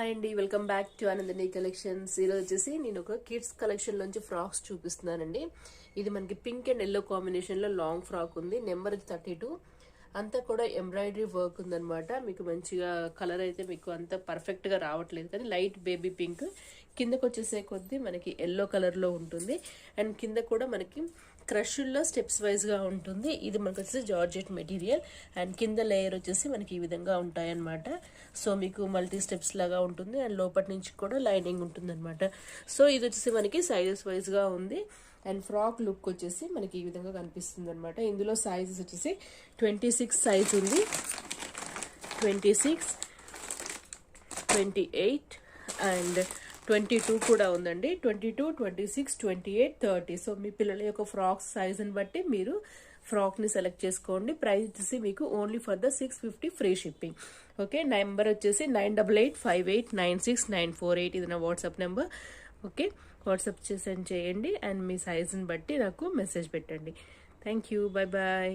Hi అండి, welcome back to ఆనందని collections. ఈరోజు వచ్చేసి నేను ఒక కిడ్స్ కలెక్షన్ నుంచి ఫ్రాక్స్ చూపిస్తున్నానండి. ఇది మనకి పింక్ అండ్ ఎల్లో కాంబినేషన్ లో లాంగ్ ఫ్రాక్ ఉంది. నెంబర్ 32. అంతా కూడా ఎంబ్రాయిడరీ వర్క్ ఉందన్నమాట. మీకు మంచిగా కలర్ అయితే మీకు అంత పర్ఫెక్ట్ గా రావట్లేదు, కానీ లైట్ బేబీ పింక్. కిందకు వచ్చేసే కొద్దీ మనకి ఎల్లో కలర్ లో ఉంటుంది. అండ్ కింద కూడా మనకి క్రష్లో స్టెప్స్ వైజ్ గా ఉంటుంది. ఇది మనకు వచ్చేసి జార్జెట్ మెటీరియల్. అండ్ కింద లేయర్ వచ్చేసి మనకి ఈ విధంగా ఉంటాయి అనమాట. సో మీకు మల్టీ స్టెప్స్ లాగా ఉంటుంది. అండ్ లోపటి నుంచి కూడా లైనింగ్ ఉంటుంది అనమాట. సో ఇది వచ్చేసి మనకి సైజెస్ వైజ్ గా ఉంది. అండ్ ఫ్రాక్ లుక్ వచ్చేసి మనకి ఈ విధంగా కనిపిస్తుంది అనమాట. ఇందులో సైజెస్ వచ్చేసి 26 సైజ్ ఉంది, 26, 28 అండ్ 22 కూడా ఉందండి. 22, 26, 28, 30. సో మీ పిల్లల యొక్క ఫ్రాక్ సైజుని బట్టి మీరు ఫ్రాక్ని సెలెక్ట్ చేసుకోండి. ప్రైస్ వచ్చేసి మీకు only for the 650 free shipping. Okay, number వచ్చేసి 9885896948. ఇది నా WhatsApp number. Okay, WhatsApp send చేయండి అండ్ మీ సైజుని బట్టి నాకు మెసేజ్ పెట్టండి. Thank you, bye bye.